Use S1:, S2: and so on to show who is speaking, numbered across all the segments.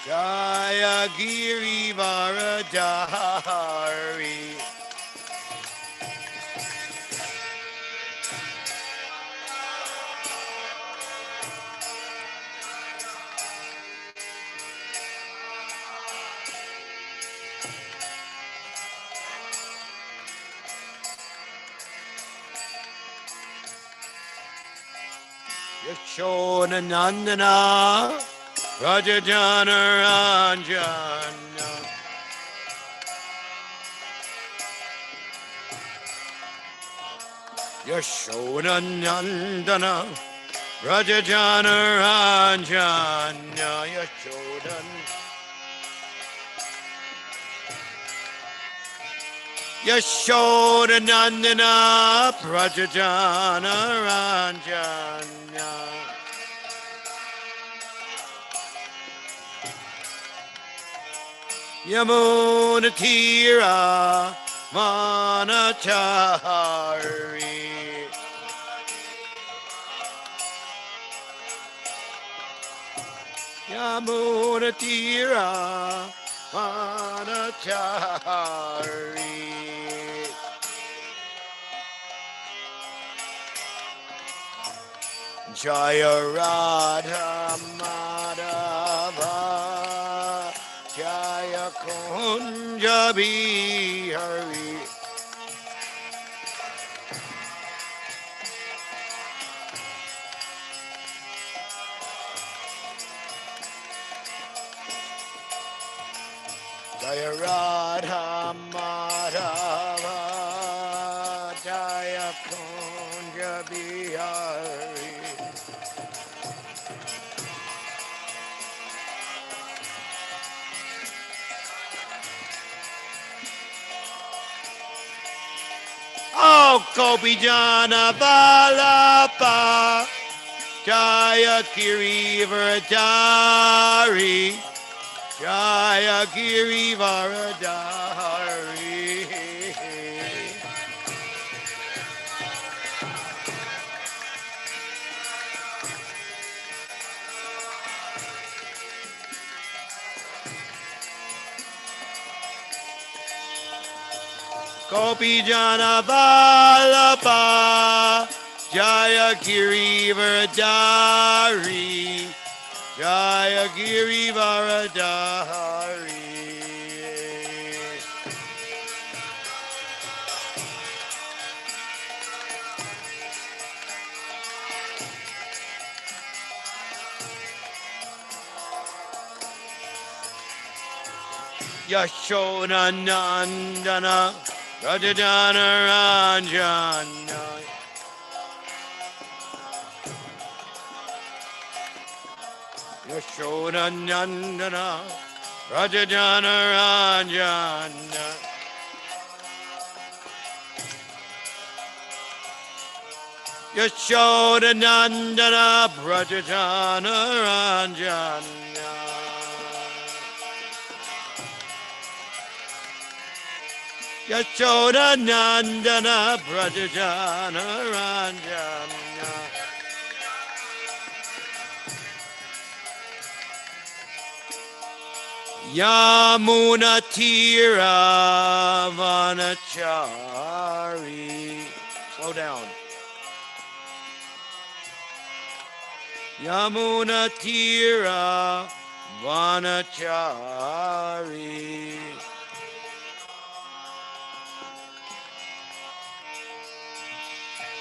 S1: Jaya Girivaradari. Yashoda Nandana Rajajana Ranjana Yashoda Nandana Rajajana Ranjana Yashoda Yashoda Nandana Rajajana Ranjana Yamuna Tira Manachari Yamuna Tira Manachari Jaya Radha Madhava Jaya Kunja Bihari Jaya Radha Madhava Jaya Kunja Bihari Oh, Kopijana Balapa Jaya Girivaradari Jaya Girivaradari Kopijana Vallabha Jaya Girivaradari Jaya Girivaradari Yashoda Nandana Rajajana Ranjana Yashoda Nandana Rajajana Ranjana Yashoda Nandana Rajajana Ranjana Yashoda Nandana Brajajana Ranjana Yamuna Tira Vanachari Slow down Yamuna Tira Vanachari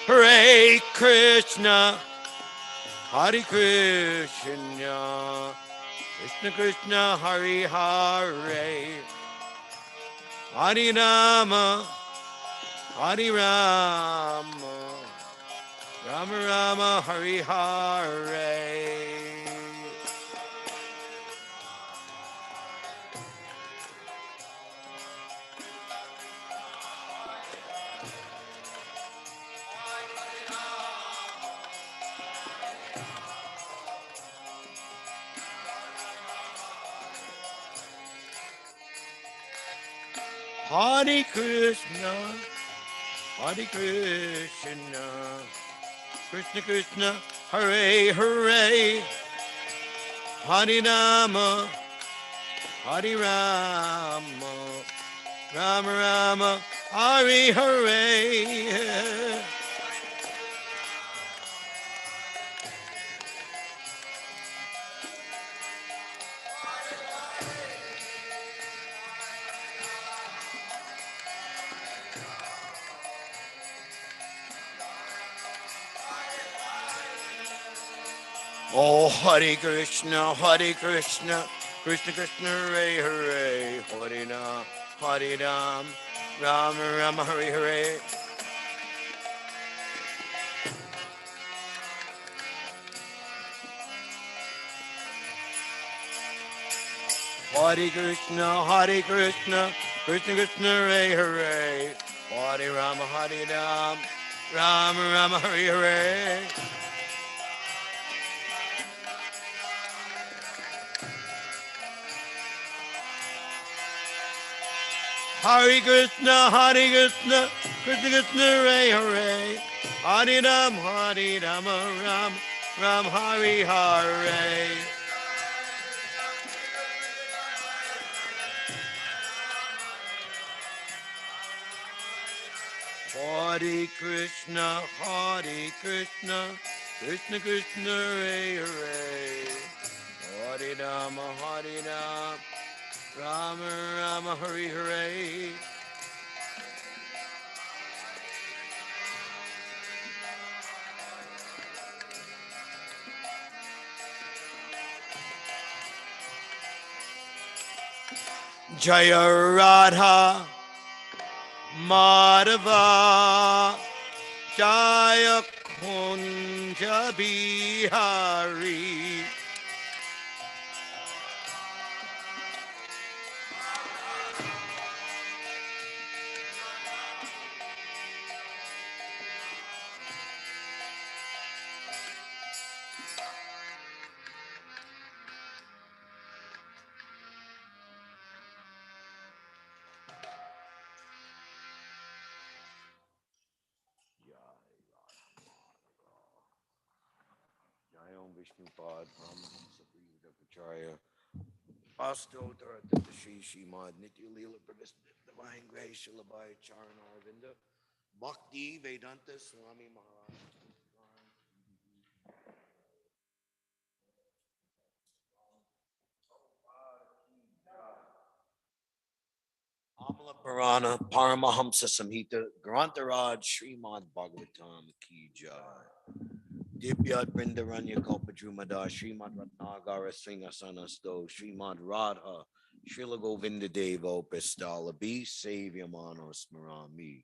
S1: Hare Krishna, Hare Krishna, Krishna Krishna, Hare Hare, Hare Rama, Hare Rama, Rama Rama, Hare Hare. Hare Krishna, Hare Krishna, Krishna Krishna, Hare Hare, Hare Rama, Hare Rama, Rama Rama, Hare Hare. Oh, Hare Krishna, Krishna Krishna, Hare Hare, Hare Ram, Rama Rama, Hare Hare. Hare Krishna, Krishna Krishna, Hare Hare, Hare Ram, Rama Rama, Hare Hare. Hare Krishna, Krishna Krishna, Hare Hare, Hare Ram, Ram Hare Hare. Hare Krishna, Krishna Krishna, Hare Hare, Hare Rama Rama, Hare Hare. Jaya Radha Madhava, Jaya Kunja Bihari. Jayam Vishnupad Brahmahamsa Acharya Astotra Shri Shrimad Nitya Leela Pravis Divine Grace Shilabhai Charan Arvinda Bhakti Vedanta Swami Maharaj Amala Purana Paramahamsa Samhita Grantaraj Srimad Bhagavatam Ki Jai Divyat Brindaranya Kalpadrumada Srimad Ratnagara Singhasanasdo Srimad Radha Srila Govinda Devo Pistala B Savyamano Smarami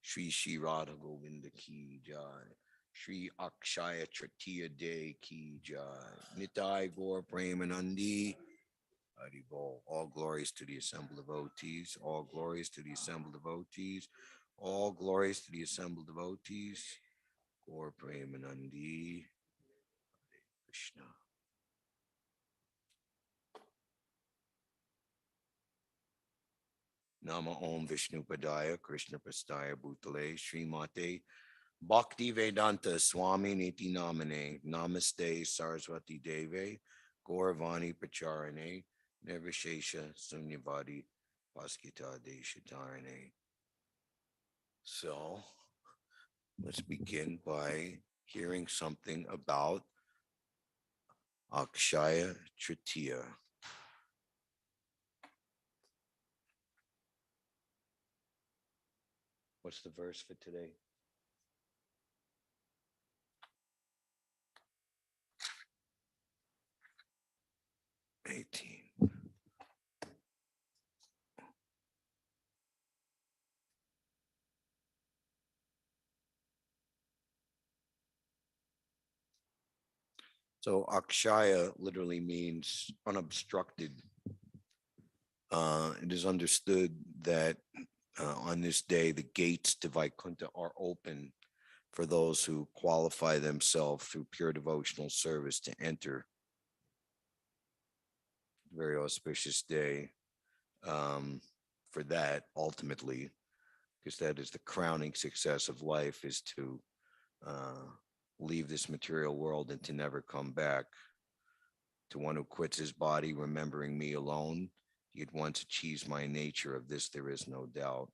S1: Shri Shri Radha Govinda Ki Jai Shri Akshaya Tritiya Day Ki Jai Nitai Gaur Premanandi Haribol. All glories to the assembled devotees, all glories to the assembled devotees, all glories to the assembled devotees. Gaur Premanandi Krishna. Nama Om Vishnu Padaya Krishna Pastaya Bhutale Srimate Bhakti Vedanta Swami Niti Namane Namaste Saraswati Deve Gauravani Pacharane Nirvishesha Sunyavadi Paskita Deshatarane. So let's begin by hearing something about Akshaya Tritiya. What's the verse for today? 18. So Akshaya literally means unobstructed. It is understood that on this day, the gates to Vaikuntha are open for those who qualify themselves through pure devotional service to enter. Very auspicious day for that, ultimately, because that is the crowning success of life, is to uh, leave this material world and to never come back. To one who quits his body, remembering me alone, He had once achieved my nature, of this there is no doubt.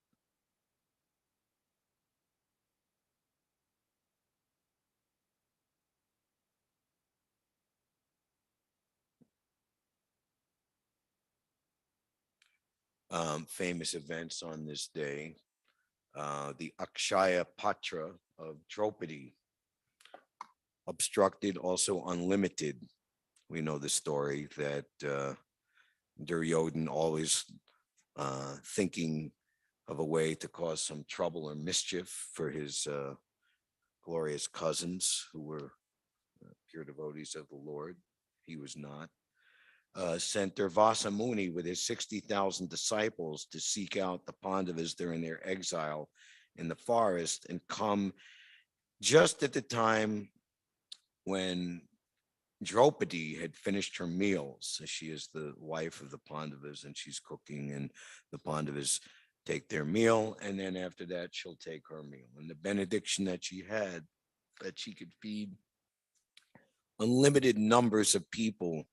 S1: Famous events on this day. The Akshaya Patra of Draupadi, obstructed, also unlimited. We know the story that Duryodhan, always thinking of a way to cause some trouble or mischief for his glorious cousins who were pure devotees of the Lord. He was not. Sent Durvasa Muni with his 60,000 disciples to seek out the Pandavas during their exile in the forest, and come just at the time when Draupadi had finished her meals. So she is the wife of the Pandavas, and she's cooking, and the Pandavas take their meal, and then after that, she'll take her meal. And the benediction that she had, that she could feed unlimited numbers of people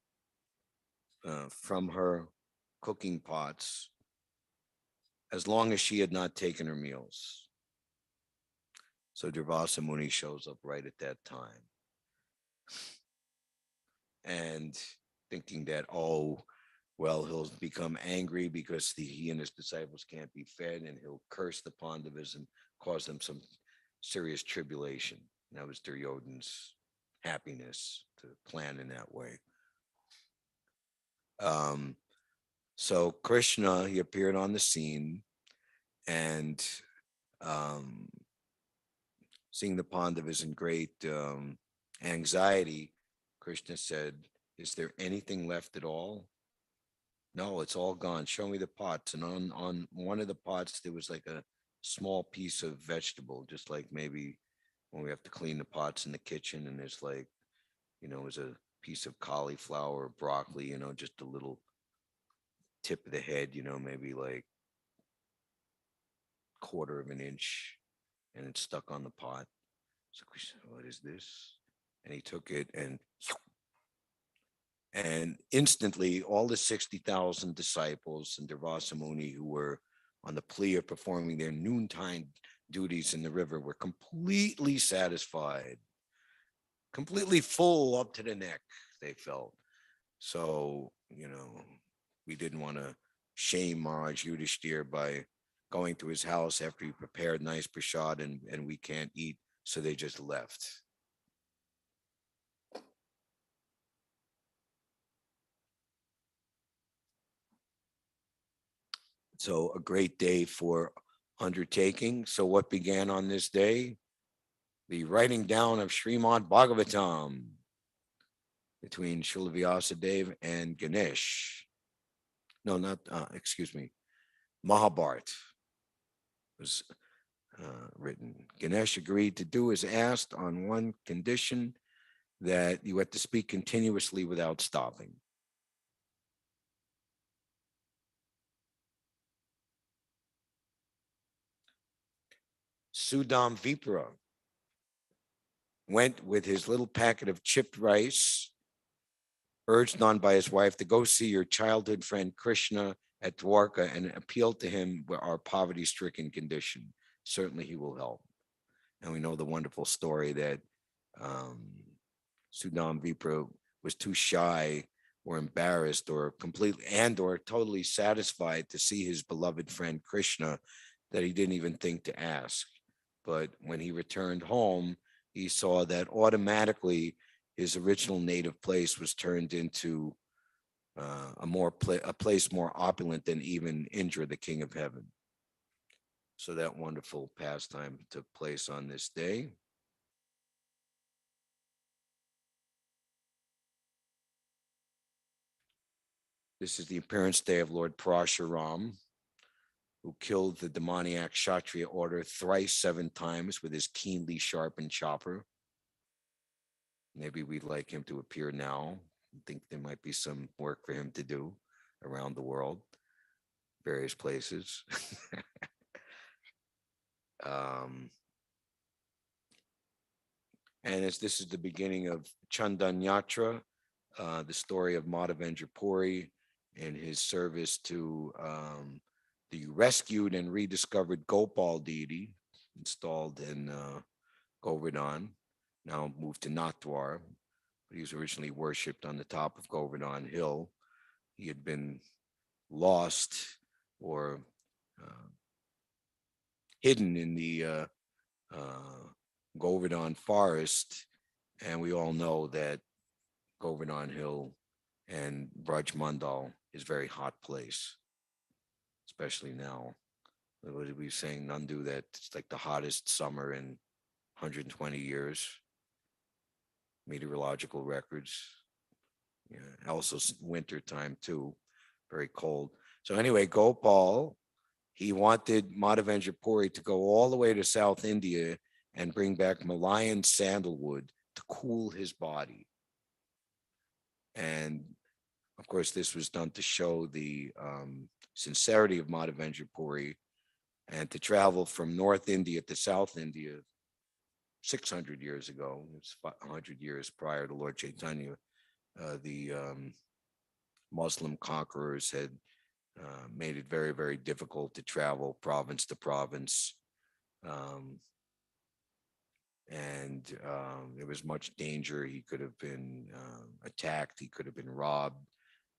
S1: from her cooking pots, as long as she had not taken her meals. So Durvasa Muni shows up right at that time. And thinking that, oh, well, he'll become angry because he and his disciples can't be fed, and he'll curse the Pandavas and cause them some serious tribulation. And that was Duryodhan's happiness to plan in that way. So Krishna, he appeared on the scene, and seeing the Pandavas in great anxiety, Krishna said, "Is there anything left at all?" "No, it's all gone. Show me the pots." And on one of the pots, there was like a small piece of vegetable, just like maybe when we have to clean the pots in the kitchen, and there's like, was a piece of cauliflower or broccoli, just a little tip of the head, maybe like quarter of an inch, and it's stuck on the pot. So Krishna said, "What is this?" And he took it, and instantly all the 60,000 disciples and Durvasa Muni, who were on the plea of performing their noontime duties in the river, were completely satisfied, completely full up to the neck, they felt. So, we didn't want to shame Maharaj Yudhishthir by going to his house after he prepared nice prasad, and we can't eat. So they just left. So a great day for undertaking. So what began on this day? The writing down of Srimad Bhagavatam between Srila Vyasadeva and Ganesh. No, not, excuse me, Mahabharata was written. Ganesh agreed to do as asked on one condition, that you had to speak continuously without stopping. Sudam Vipra went with his little packet of chipped rice, urged on by his wife to go see your childhood friend Krishna at Dwarka and appeal to him with our poverty-stricken condition. Certainly he will help. And we know the wonderful story that Sudam Vipra was too shy or embarrassed or completely or totally satisfied to see his beloved friend Krishna, that he didn't even think to ask. But when he returned home, he saw that automatically his original native place was turned into a place more opulent than even Indra, the king of heaven. So that wonderful pastime took place on this day. This is the appearance day of Lord Parashuram, who killed the demoniac Kshatriya order thrice 7 times with his keenly sharpened chopper. Maybe we'd like him to appear now. I think there might be some work for him to do around the world, various places. And as this is the beginning of Chandan Yatra, the story of Madhavendra Puri in his service to the rescued and rediscovered Gopal deity installed in Govardhan, now moved to Nathdwar. But he was originally worshipped on the top of Govardhan Hill. He had been lost or uh, hidden in the Govardhan forest. And we all know that Govardhan Hill and Braj Mandal is a very hot place, especially now. What did we saying, Nandu, that it's like the hottest summer in 120 years, meteorological records. Yeah, also winter time too, very cold. So anyway, Gopal, he wanted Madhavendra Puri to go all the way to South India and bring back Malayan sandalwood to cool his body. And of course, this was done to show the sincerity of Madhavendra Puri, and to travel from North India to South India 600 years ago. It's 100 years prior to Lord Chaitanya. The Muslim conquerors had made it very, very difficult to travel province to province. Um, and there was much danger. He could have been attacked, he could have been robbed,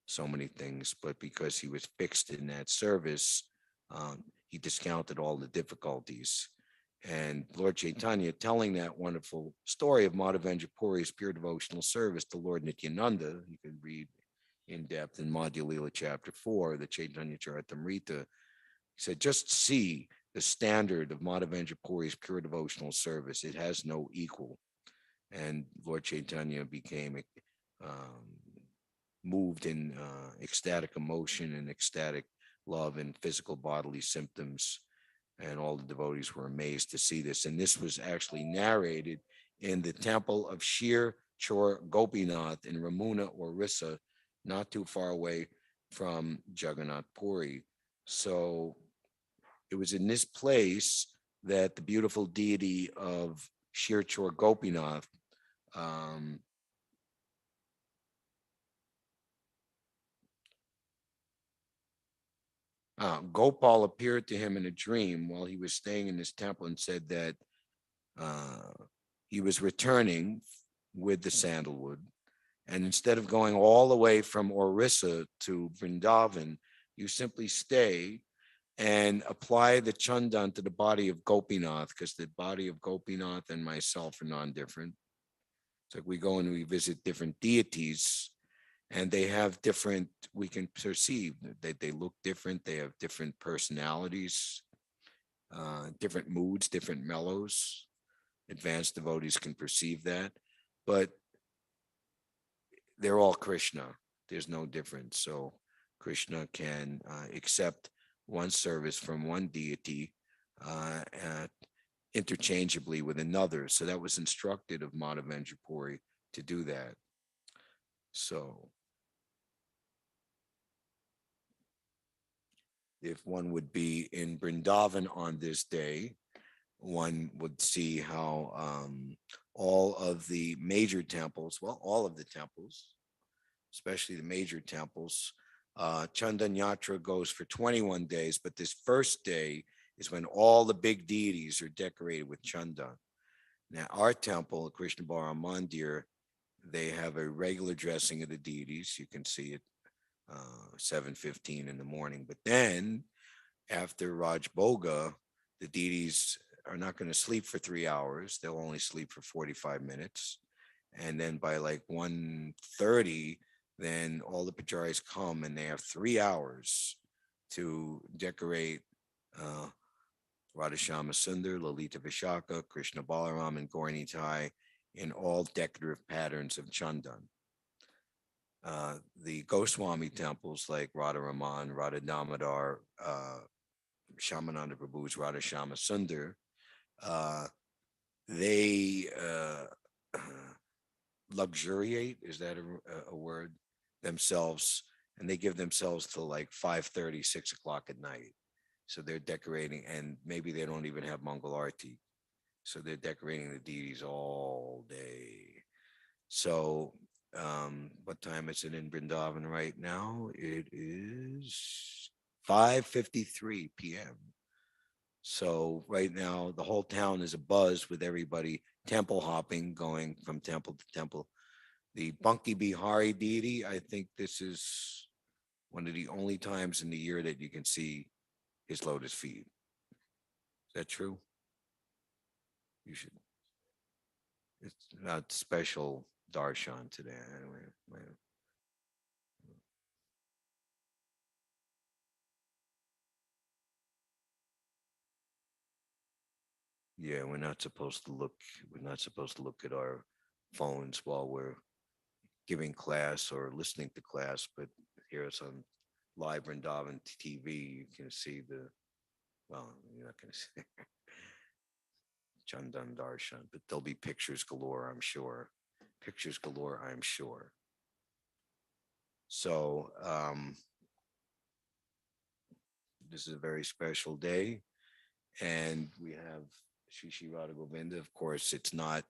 S1: so many things. But because he was fixed in that service, he discounted all the difficulties. And Lord Chaitanya, telling that wonderful story of Madhavendra Puri's pure devotional service to Lord Nityananda, you can read in depth in Madhya Lila chapter 4, the Chaitanya Charitamrita. He said, just see the standard of Madhavendra Puri's pure devotional service. It has no equal. And Lord Chaitanya became moved in ecstatic emotion and ecstatic love and physical bodily symptoms. And all the devotees were amazed to see this. And this was actually narrated in the temple of Shir Chor Gopinath in Ramuna, Orissa, not too far away from Jagannath Puri. So it was in this place that the beautiful deity of Shir Chor Gopinath Gopal appeared to him in a dream while he was staying in this temple and said that uh, he was returning with the sandalwood. And instead of going all the way from Orissa to Vrindavan, you simply stay and apply the Chandan to the body of Gopinath, because the body of Gopinath and myself are non-different. It's like we go and we visit different deities, and they have different, we can perceive that they look different, they have different personalities, different moods, different mellows. Advanced devotees can perceive that, but they're all Krishna. There's no difference. So Krishna can accept one service from one deity interchangeably with another. So that was instructed of Madhavendra Puri to do that. So if one would be in Vrindavan on this day, one would see how all of the major temples, well, all of the temples, especially the major temples, Chandan Yatra goes for 21 days, but this first day is when all the big deities are decorated with Chandan. Now, our temple, Krishna Balaram Mandir, they have a regular dressing of the deities. You can see it 7:15 in the morning. But then after Raj Boga, the deities are not going to sleep for 3 hours. They'll only sleep for 45 minutes. And then by like 1:30, then all the pujaris come and they have 3 hours to decorate Radhashama Sundar, Lalita Vishaka, Krishna Balaram, and Gauri Nitai in all decorative patterns of Chandan. The Goswami temples like Radha Raman, Radha Damodar, Shamananda Prabhu's Radha Shama Sundar, they luxuriate, is that a word, themselves, and they give themselves till like 5:30, 6 o'clock at night. So they're decorating, and maybe they don't even have Mangal Arti. So they're decorating the deities all day. So What time is it in Vrindavan right now? It is 5:53 p.m. So right now, the whole town is abuzz with everybody temple hopping, going from temple to temple. The Bunky Bihari deity, I think this is one of the only times in the year that you can see his lotus feet. Is that true? You should. It's not special darshan today. Anyway, yeah, we're not supposed to look. We're not supposed to look at our phones while we're giving class or listening to class. But here it's on live Vrindavan TV. You can see the. Well, you're not going to see Chandan darshan, but there'll be pictures galore. I'm sure. Pictures galore. I'm sure. So this is a very special day, and we have Shishi Radha Govinda. Of course, it's not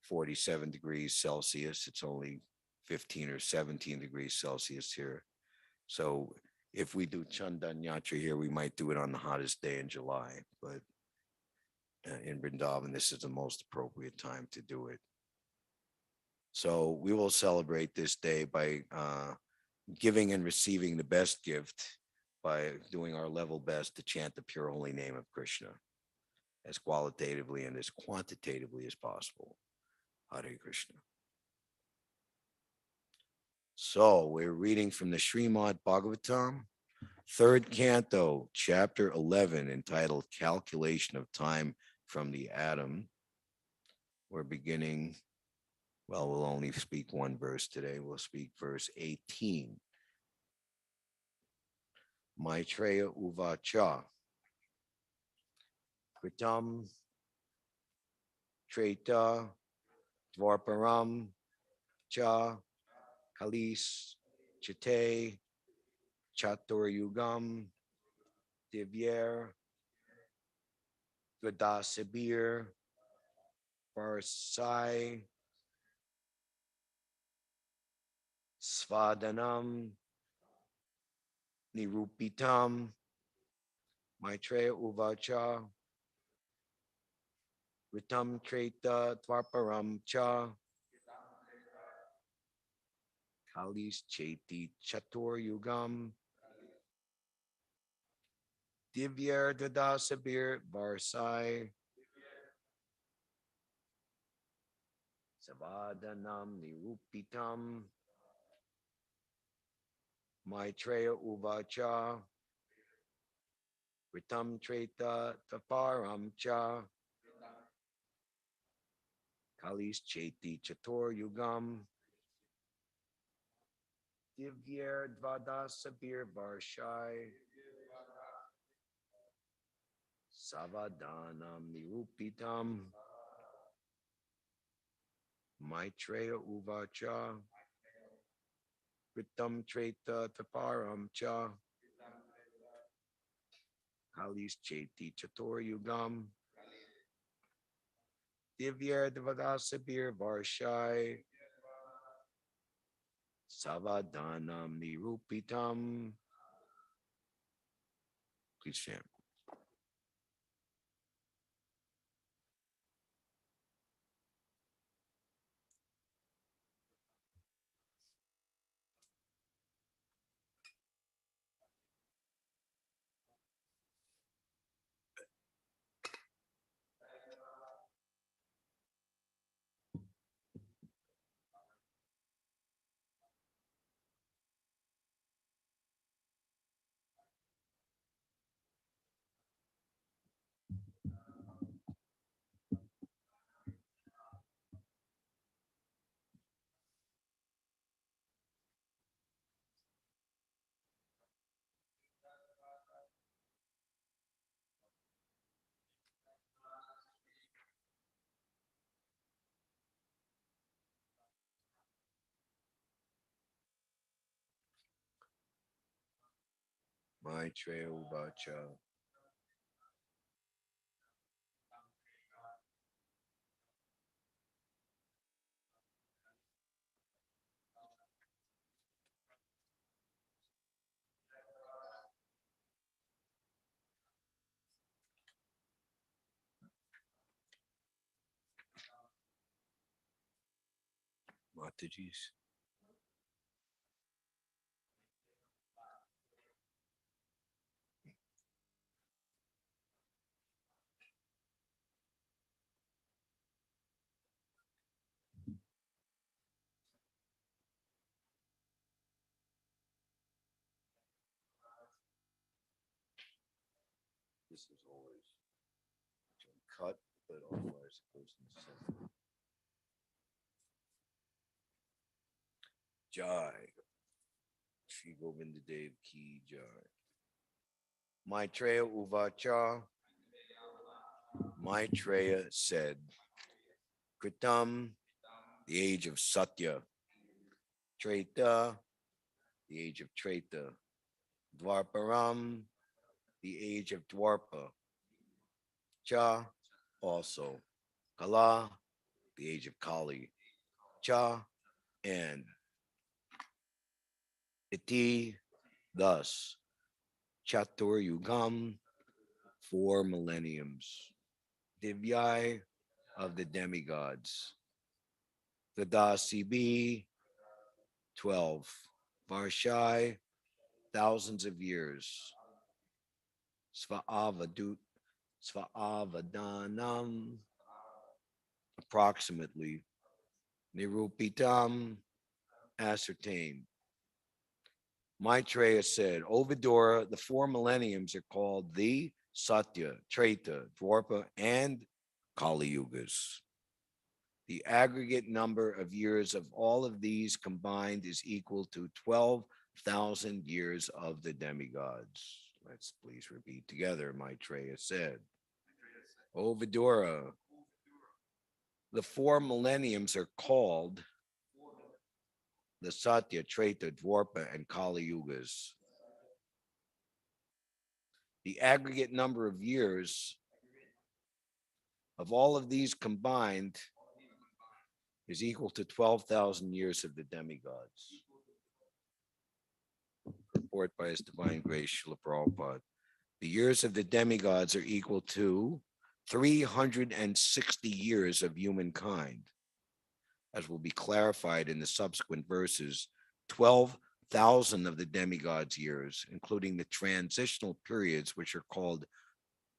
S1: 47 degrees Celsius. It's only 15 or 17 degrees Celsius here. So if we do Chandan Yatra here, we might do it on the hottest day in July. But in Vrindavan, this is the most appropriate time to do it. So we will celebrate this day by giving and receiving the best gift by doing our level best to chant the pure holy name of Krishna as qualitatively and as quantitatively as possible. Hare Krishna. So we're reading from the Srimad Bhagavatam, third canto, chapter 11, entitled Calculation of Time from the Atom. We're beginning, well, we'll only speak one verse today. We'll speak verse 18. Maitreya Uvacha. Kritam Treta Dvarparam Cha Kalis Chite Chaturyugam Divyer Vidasibir Varsai Svadanam Nirupitam Maitreya Uvacha Ritam Treta Dvarparam Cha Kalis Cheti Chaturyugam Divyer Vidasibir Varsai Savadanam Nirupitam Maitreya Uvacha Ritam Treta Taparam Cha Kalis Cheti Chatur Yugam Divyer Dvadasabir Varshai Savadanam Nirupitam Maitreya Uvacha Ritam Treta Taparam Cha Kalis Cheti Chatur Yugam Divyer Dvadasabir Varshai Savadanam Nirupitam. Please chant. Maitreya Uvacha Mataji's. This is always cut, but otherwise it goes in the center. Jai. Shri Govinda Dev Ki Jai. Maitreya Uvacha. Maitreya said, Kritam, the age of Satya. Treta, the age of Treta. Dwarparam, the age of Dwarpa. Cha, also. Kala, the age of Kali. Cha, and Iti, thus. Chatur Yugam, 4 millenniums. Divyai, of the demigods. Tadasibi, 12. Varshai, thousands of years. Sva'avadut, Sva'avadanam, approximately. Nirupitam, ascertained. Maitreya said, O Vidura, the 4 millenniums are called the Satya, Treta, Dwarpa, and Kali Yugas. The aggregate number of years of all of these combined is equal to 12,000 years of the demigods. Let's please repeat together, Maitreya said. O Vidura, the 4 millenniums are called the Satya, Treta, Dwarpa, and Kali Yugas. The aggregate number of years of all of these combined is equal to 12,000 years of the demigods. Report by His Divine Grace, Srila Prabhupada. The years of the demigods are equal to 360 years of humankind. As will be clarified in the subsequent verses, 12,000 of the demigods' years, including the transitional periods, which are called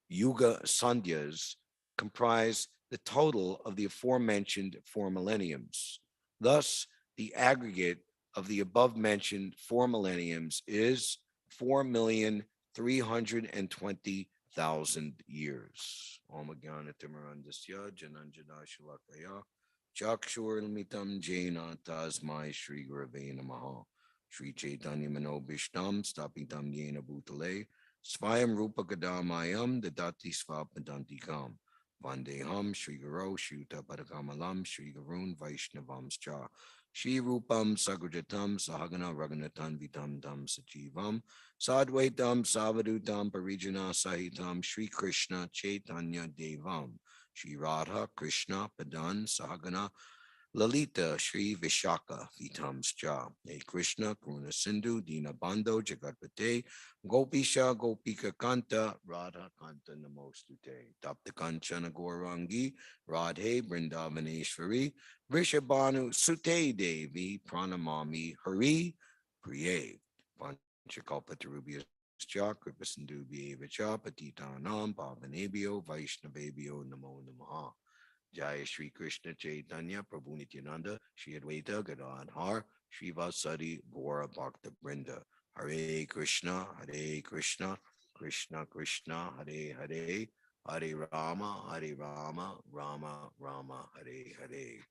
S1: yuga sandhyas, comprise the total of the aforementioned 4 millenniums. Thus, the aggregate of the above mentioned 4 millenniums is 4,320,000 years. Om Jnana Timirandasya Jananjana Shalakaya Chakshur Limitam Jaina Tasmai Shri Gurave Namaha Shri Chaitanya Manobishtam Stapitam Yena Bhutale Svayam Rupa Kadamayam Dadati Svapadantikam Vandeham Shri Guru Shuta Padakamalam Shri Gurun Vaishnavamscha Shri Rupam Sagrajatam Sahagana Raganatan Vitam Tam Sajivam Sadvaitam Savadutam Parijana Sahitam Shri Krishna Chaitanya Devam Shri Radha Krishna Padan Sahagana Lalita Shri Vishaka Vitamscha Hey Krishna Karuna Sindhu Dina Bando Jagatpate Gopisha Gopika Kanta Radha Kanta Namostute Tapta Kanchana Gaurangi Radhe Brindavaneshwari Vrishabhanu Sute Devi Pranamami Hari Priye Vanchakalpatarubhyascha Kripasindhu Bhyevacha Patitanam Pavanebhyo Vaishnavebhyo Namo Namaha Jai Shri Krishna Chaitanya Prabhu Nityananda Shri Advaita Gadadhar Shri Vasari Gaura Bhakta Brinda Hare Krishna Krishna Krishna Hare Hare Hare Rama Rama Rama Hare Hare.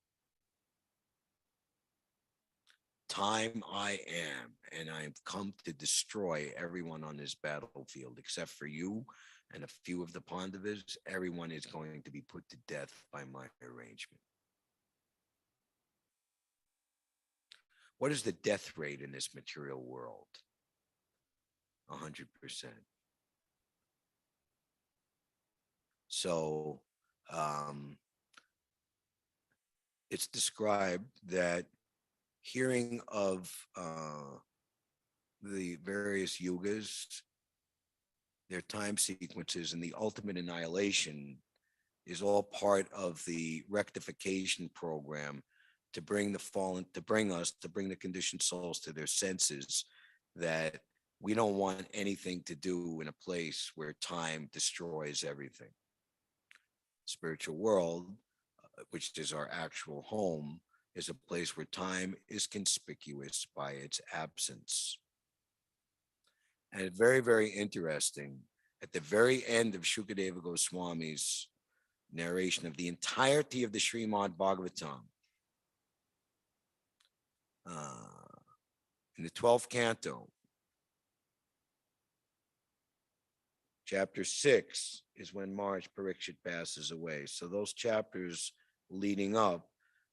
S1: Time I am, and I've come to destroy everyone on this battlefield except for you and a few of the Pandavas. Everyone is going to be put to death by my arrangement. What is the death rate in this material world? 100%. So it's described that hearing of the various yugas, their time sequences, and the ultimate annihilation is all part of the rectification program to bring the fallen, to bring the conditioned souls to their senses, that we don't want anything to do in a place where time destroys everything. Spiritual world, which is our actual home, is a place where time is conspicuous by its absence. And it's very, very interesting. At the very end of Shukadeva Goswami's narration of the entirety of the Srimad Bhagavatam, uh, in the 12th canto, chapter 6 is when Maharaj Parikshit passes away. So those chapters leading up,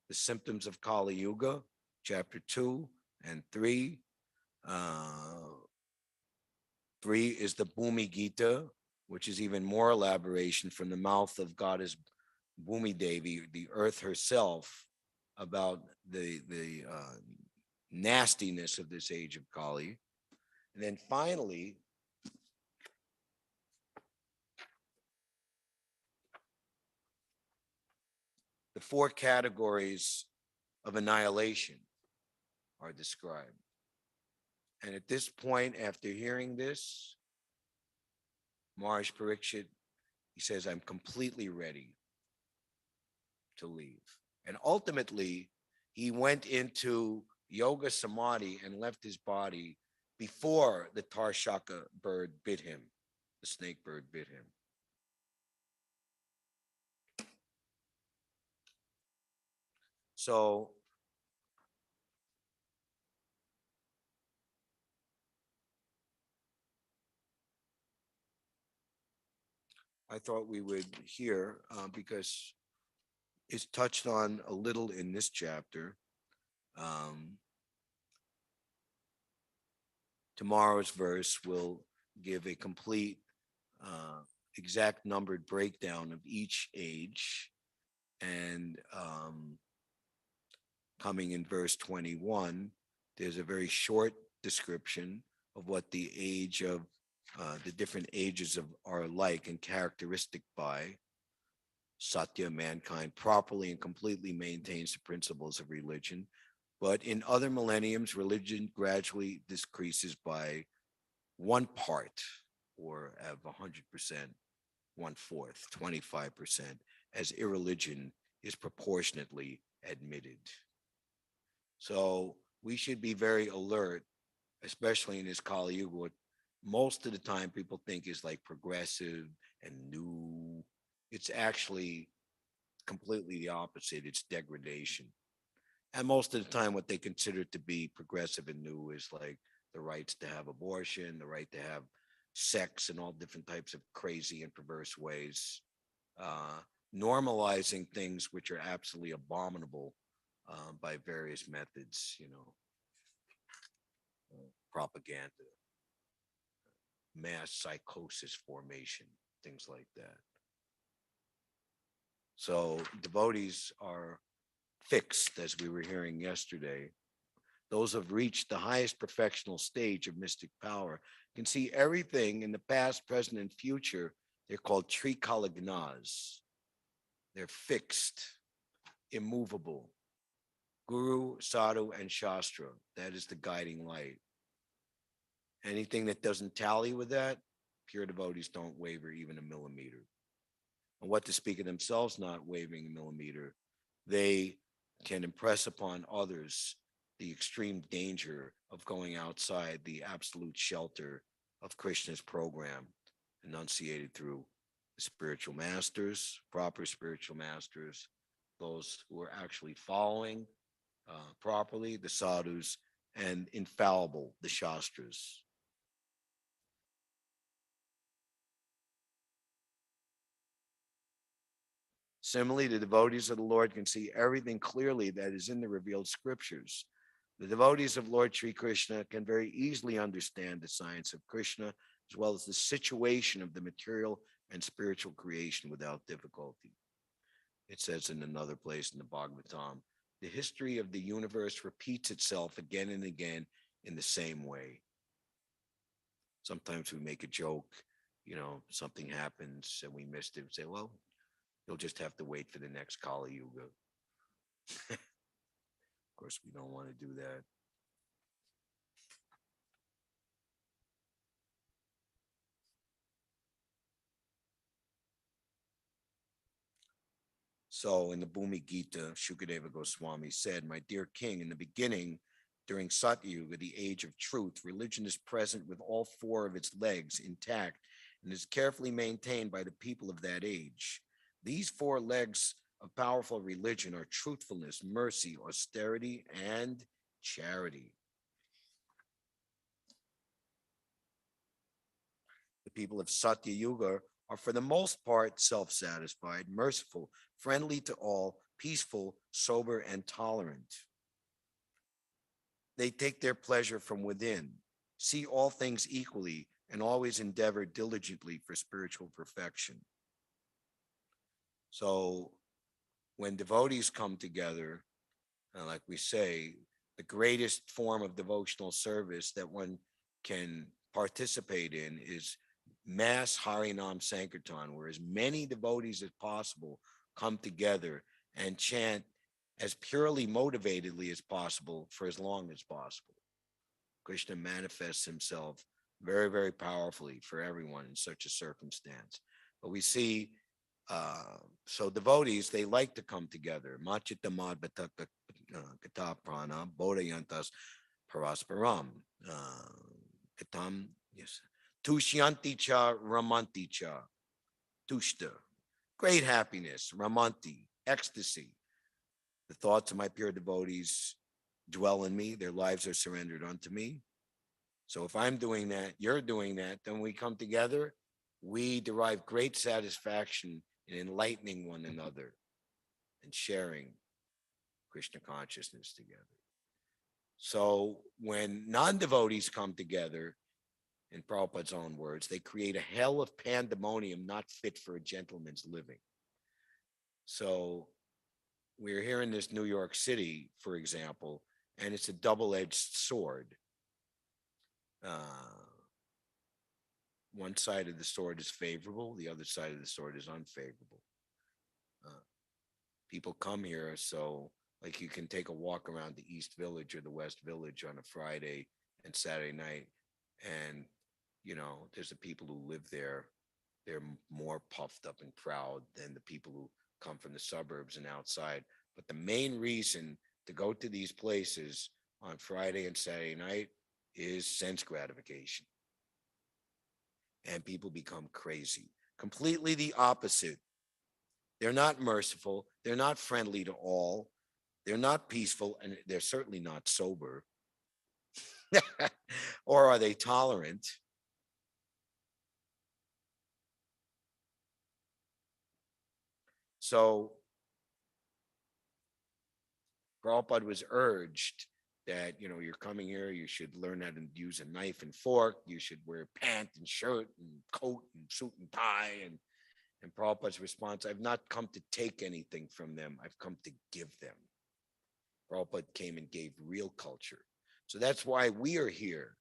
S1: the symptoms of Kali Yuga, chapter 2 and 3. 3 is the Bhumi Gita, which is even more elaboration from the mouth of goddess Bhumi Devi, the earth herself, about the nastiness of this age of Kali. And then finally, the 4 categories of annihilation are described. And at this point, after hearing this, Maharaj Parikshit, he says, I'm completely ready to leave. And ultimately, he went into yoga samadhi and left his body before the Tarshaka bird bit him, the snake bird bit him. So I thought we would hear, because it's touched on a little in this chapter. Tomorrow's verse will give a complete, exact numbered breakdown of each age. And coming in verse 21, there's a very short description of what the age of the different ages of are like and characteristic by. Satya, mankind properly and completely maintains the principles of religion. But in other millenniums, religion gradually decreases by 1/part, or of 100%, 1/4, 25%, as irreligion is proportionately admitted. So we should be very alert, especially in this Kali Yuga. What most of the time people think is like progressive and new. It's actually completely the opposite. It's degradation. And most of the time, what they consider to be progressive and new is like the rights to have abortion, the right to have sex in all different types of crazy and perverse ways, uh, normalizing things which are absolutely abominable by various methods, propaganda, mass psychosis formation, things like that. So devotees are fixed, as we were hearing yesterday. Those who have reached the highest perfectional stage of mystic power can see everything in the past, present, and future. They're called trikalagnas. They're fixed, immovable. Guru, sadhu, and shastra. That is the guiding light. Anything that doesn't tally with that, pure devotees don't waver even a millimeter. And what to speak of themselves not wavering a millimeter, they can impress upon others the extreme danger of going outside the absolute shelter of Krishna's program, enunciated through the spiritual masters, proper spiritual masters, those who are actually following properly, the sadhus, and infallible, the shastras. Similarly, the devotees of the Lord can see everything clearly that is in the revealed scriptures. The devotees of Lord Sri Krishna can very easily understand the science of Krishna, as well as the situation of the material and spiritual creation without difficulty. It says in another place in the Bhagavatam, the history of the universe repeats itself again and again in the same way. Sometimes we make a joke, something happens and we missed it. We say, well, you'll just have to wait for the next Kali Yuga. Of course, we don't want to do that. So in the Bhumi Gita, Shukadeva Goswami said, "My dear king, in the beginning, during Satyuga, the age of truth, religion is present with all four of its legs intact and is carefully maintained by the people of that age. These four legs of powerful religion are truthfulness, mercy, austerity, and charity." The people of Satya Yuga are, for the most part, self satisfied, merciful, friendly to all, peaceful, sober, and tolerant. They take their pleasure from within, see all things equally, and always endeavor diligently for spiritual perfection. So, when devotees come together, like we say, the greatest form of devotional service that one can participate in is mass Harinam Sankirtan, where as many devotees as possible come together and chant as purely motivatedly as possible for as long as possible. Krishna manifests himself very, very powerfully for everyone in such a circumstance. But we see, so devotees, they like to come together. Machita madhvata kata prana bodayantas parasparam. Katam, yes. Tushyanti cha ramanti cha. Tushta. Great happiness, ramanti, ecstasy. The thoughts of my pure devotees dwell in me. Their lives are surrendered unto me. So if I'm doing that, you're doing that, then we come together, we derive great satisfaction in enlightening one another and sharing Krishna consciousness together. So when non-devotees come together, in Prabhupada's own words, they create a hell of pandemonium not fit for a gentleman's living. So we're here in this New York City, for example, and it's a double-edged sword. One side of the sword is favorable, the other side of the sword is unfavorable. People come here, so like you can take a walk around the East Village or the West Village on a Friday and Saturday night, and there's the people who live there. They're more puffed up and proud than the people who come from the suburbs and outside. But the main reason to go to these places on Friday and Saturday night is sense gratification. And people become crazy. Completely the opposite. They're not merciful. They're not friendly to all. They're not peaceful, and they're certainly not sober. Or are they tolerant? So Prabhupada was urged that, you're coming here, you should learn how to use a knife and fork, you should wear pant and shirt and coat and suit and tie. And Prabhupada's response, I've not come to take anything from them, I've come to give them. Prabhupada came and gave real culture. So that's why we are here.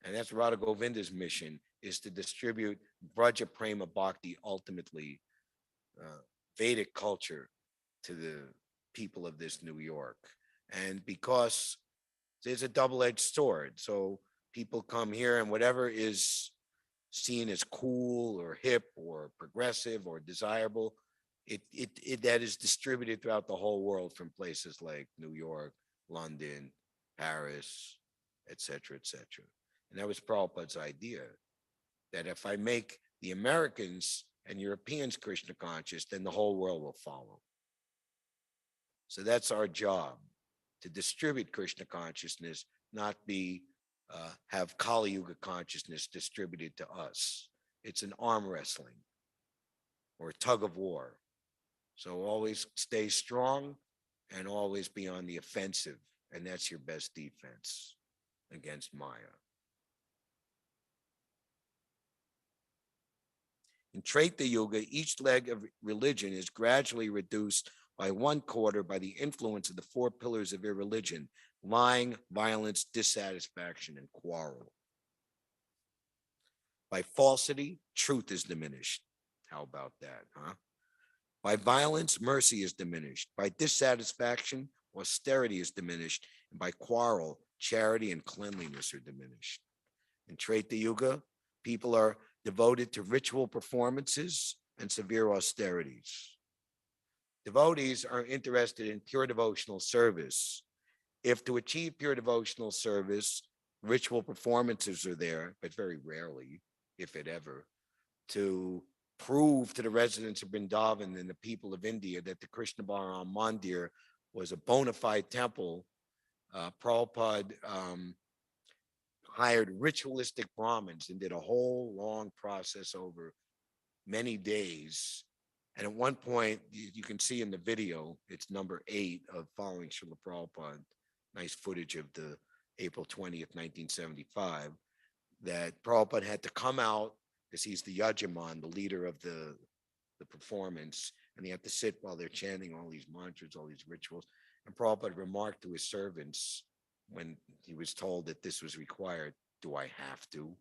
S1: And that's Radha Govinda's mission, is to distribute Braja Prema Bhakti, ultimately Vedic culture, to the people of this New York. And because there's a double-edged sword, so people come here and whatever is seen as cool or hip or progressive or desirable, it that is distributed throughout the whole world from places like New York, London, Paris, etc., etc. And that was Prabhupada's idea, that if I make the Americans and Europeans Krishna conscious, then the whole world will follow. So that's our job, to distribute Krishna consciousness, not have Kali Yuga consciousness distributed to us. It's an arm wrestling or a tug of war. So always stay strong and always be on the offensive. And that's your best defense against Maya. In Tritiya Yuga, each leg of religion is gradually reduced by 1/4 by the influence of the 4 pillars of irreligion: lying, violence, dissatisfaction, and quarrel. By falsity, truth is diminished. How about that, huh? By violence, mercy is diminished. By dissatisfaction, austerity is diminished, and by quarrel, charity and cleanliness are diminished. In Treta Yuga, people are devoted to ritual performances and severe austerities. Devotees are interested in pure devotional service. If to achieve pure devotional service, ritual performances are there, but very rarely, if it ever, to prove to the residents of Vrindavan and the people of India that the Krishna Balaram Mandir was a bona fide temple, Prabhupada hired ritualistic Brahmins and did a whole long process over many days. And at one point, you can see in the video, it's number 8 of Following Srila Prabhupada, nice footage of the April 20th, 1975, that Prabhupada had to come out because he's the Yajaman, the leader of the performance, and he had to sit while they're chanting all these mantras, all these rituals. And Prabhupada remarked to his servants when he was told that this was required, "Do I have to?"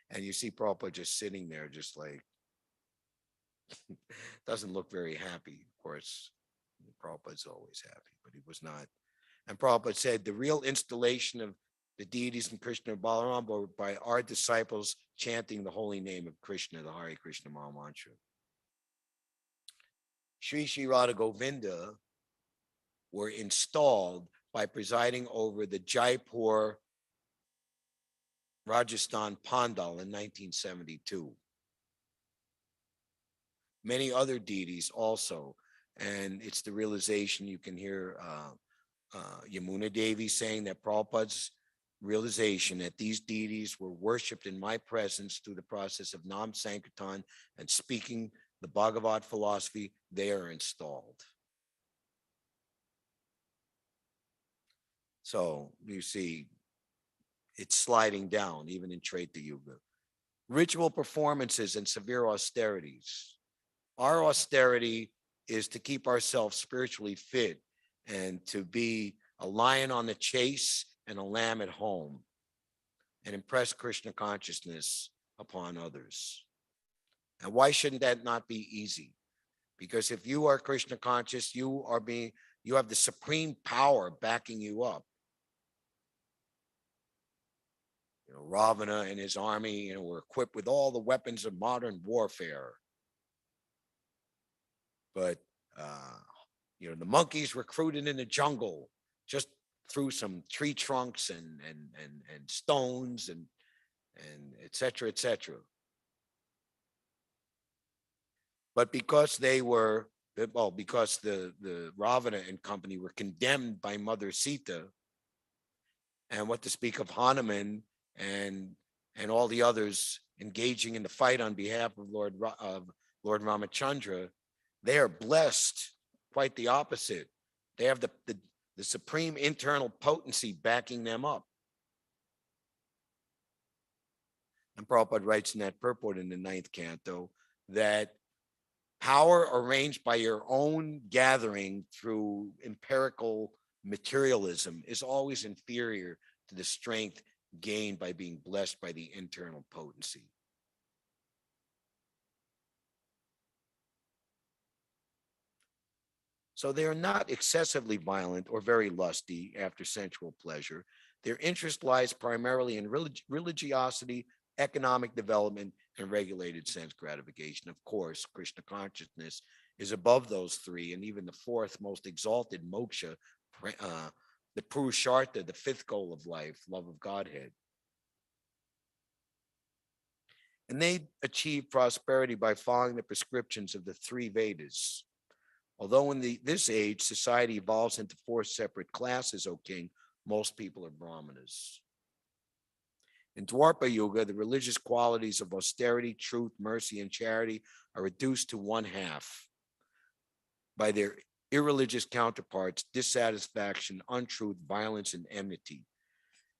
S1: And you see Prabhupada just sitting there, just like, doesn't look very happy. Of course, Prabhupada's always happy, but he was not. And Prabhupada said, the real installation of the deities in Krishna Balaram were by our disciples chanting the holy name of Krishna, the Hare Krishna Maha Mantra. Sri Sri Radha Govinda were installed by presiding over the Jaipur, Rajasthan Pandal in 1972. Many other deities also, and it's the realization you can hear Yamuna Devi saying that Prabhupada's realization that these deities were worshipped in my presence through the process of Nam Sankirtan and speaking the Bhagavad philosophy, they are installed. So you see, it's sliding down even in Treta Yuga. Ritual performances and severe austerities. Our austerity is to keep ourselves spiritually fit and to be a lion on the chase and a lamb at home and impress Krishna consciousness upon others. And why shouldn't that not be easy? Because if you are Krishna conscious, you have the supreme power backing you up. Ravana and his army, were equipped with all the weapons of modern warfare. But the monkeys recruited in the jungle just threw some tree trunks and stones and et cetera, et cetera. But because because the Ravana and company were condemned by Mother Sita, and what to speak of Hanuman and all the others engaging in the fight on behalf of Lord Ramachandra, they are blessed. Quite the opposite. They have the supreme internal potency backing them up. And Prabhupada writes in that purport in the 9th canto that power arranged by your own gathering through empirical materialism is always inferior to the strength gained by being blessed by the internal potency. So they are not excessively violent or very lusty after sensual pleasure. Their interest lies primarily in religiosity, economic development, and regulated sense gratification. Of course, Krishna consciousness is above those three, and even the fourth most exalted moksha, the Purushartha, the 5th goal of life, love of Godhead. And they achieve prosperity by following the prescriptions of the 3 Vedas. Although in this age, society evolves into 4 separate classes, O king, most people are brahmanas. In Dwapara Yuga, the religious qualities of austerity, truth, mercy, and charity are reduced to 1/2 by their irreligious counterparts, dissatisfaction, untruth, violence, and enmity.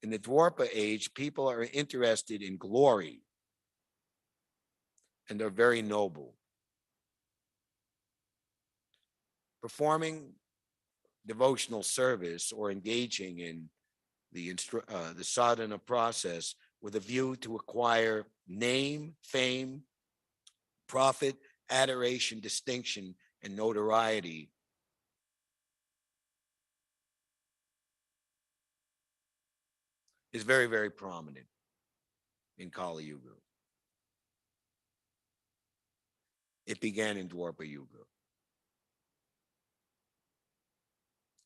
S1: In the Dwapara age, people are interested in glory and are very noble. Performing devotional service or engaging in the sadhana process with a view to acquire name, fame, profit, adoration, distinction, and notoriety is very, very prominent in Kali Yuga. It began in Dwapara Yuga.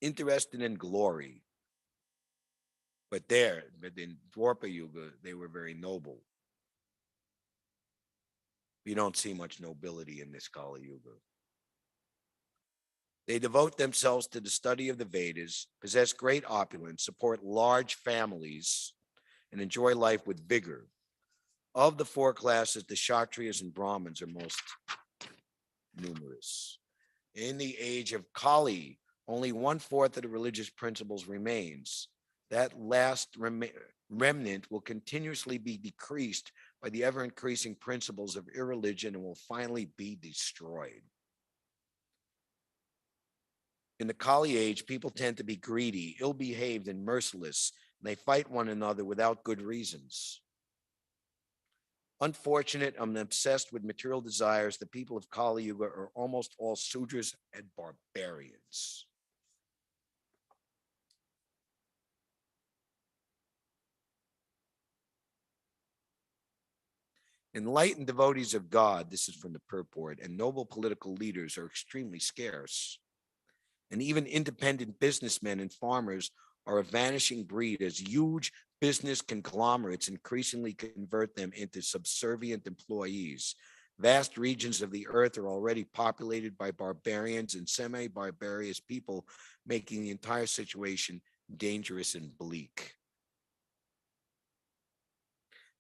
S1: Interested in glory, but in Dwapara Yuga, they were very noble. You don't see much nobility in this Kali Yuga. They devote themselves to the study of the Vedas, possess great opulence, support large families, and enjoy life with vigor. Of the four classes, the Kshatriyas and Brahmins are most numerous. In the age of Kali, only 1/4 of the religious principles remains. That last remnant will continuously be decreased by the ever-increasing principles of irreligion and will finally be destroyed. In the Kali age, people tend to be greedy, ill-behaved, and merciless, and they fight one another without good reasons. Unfortunate and obsessed with material desires, the people of Kali Yuga are almost all Sudras and barbarians. Enlightened devotees of God, this is from the purport, and noble political leaders are extremely scarce. And even independent businessmen and farmers are a vanishing breed as huge business conglomerates increasingly convert them into subservient employees. Vast regions of the earth are already populated by barbarians and semi-barbarous people, making the entire situation dangerous and bleak.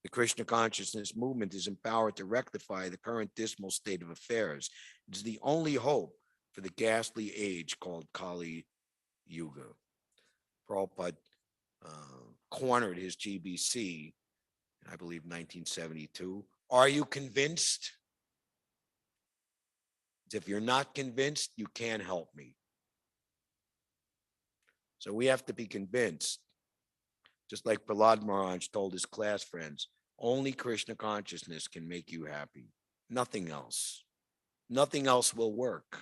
S1: The Krishna consciousness movement is empowered to rectify the current dismal state of affairs. It's the only hope for the ghastly age called Kali Yuga. Prabhupada cornered his GBC in, I believe, 1972. Are you convinced? If you're not convinced, you can't help me. So we have to be convinced. Just like Prahlad Maharaj told his class friends, only Krishna consciousness can make you happy. Nothing else. Nothing else will work.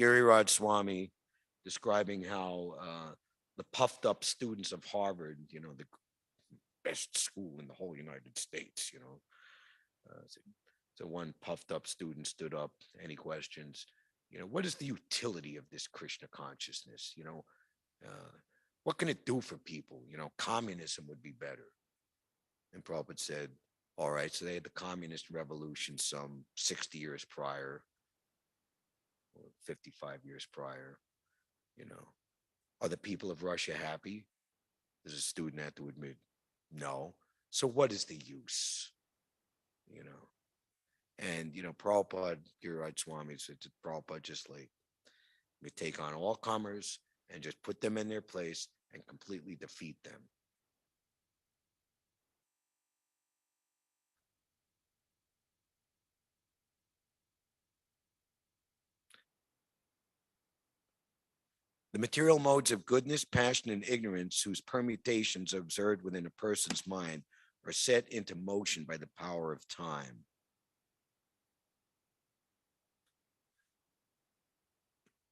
S1: Giriraj Swami describing how the puffed up students of Harvard, the best school in the whole United States, so one puffed up student stood up. Any questions? What is the utility of this Krishna consciousness? What can it do for people? Communism would be better. And Prabhupada said, all right, so they had the communist revolution some 60 years prior, or 55 years prior. Are the people of Russia happy? Does a student have to admit, no. So what is the use? And Prabhupada, Giriraj Swami said to Prabhupada, just like, we take on all comers and just put them in their place and completely defeat them. The material modes of goodness, passion, and ignorance, whose permutations are observed within a person's mind, are set into motion by the power of time.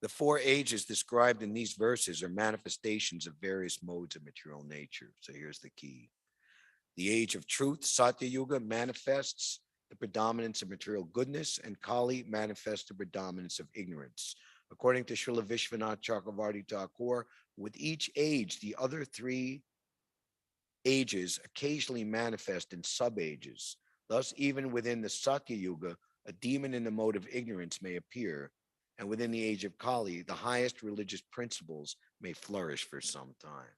S1: The four ages described in these verses are manifestations of various modes of material nature. So here's the key. The age of truth, Satya Yuga, manifests the predominance of material goodness, and Kali manifests the predominance of ignorance. According to Srila Vishwanath Chakravarti Thakur, with each age, the other three ages occasionally manifest in sub-ages. Thus, even within the Satya Yuga, a demon in the mode of ignorance may appear, and within the age of Kali, the highest religious principles may flourish for some time.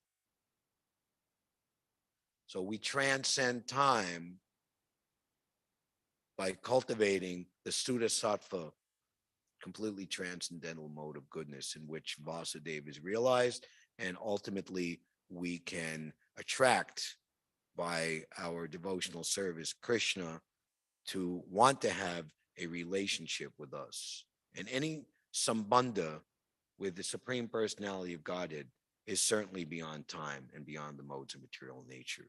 S1: So we transcend time by cultivating the Suddha Sattva, completely transcendental mode of goodness in which Vasudeva is realized, and ultimately we can attract by our devotional service Krishna to want to have a relationship with us. And any sambandha with the Supreme Personality of Godhead is certainly beyond time and beyond the modes of material nature.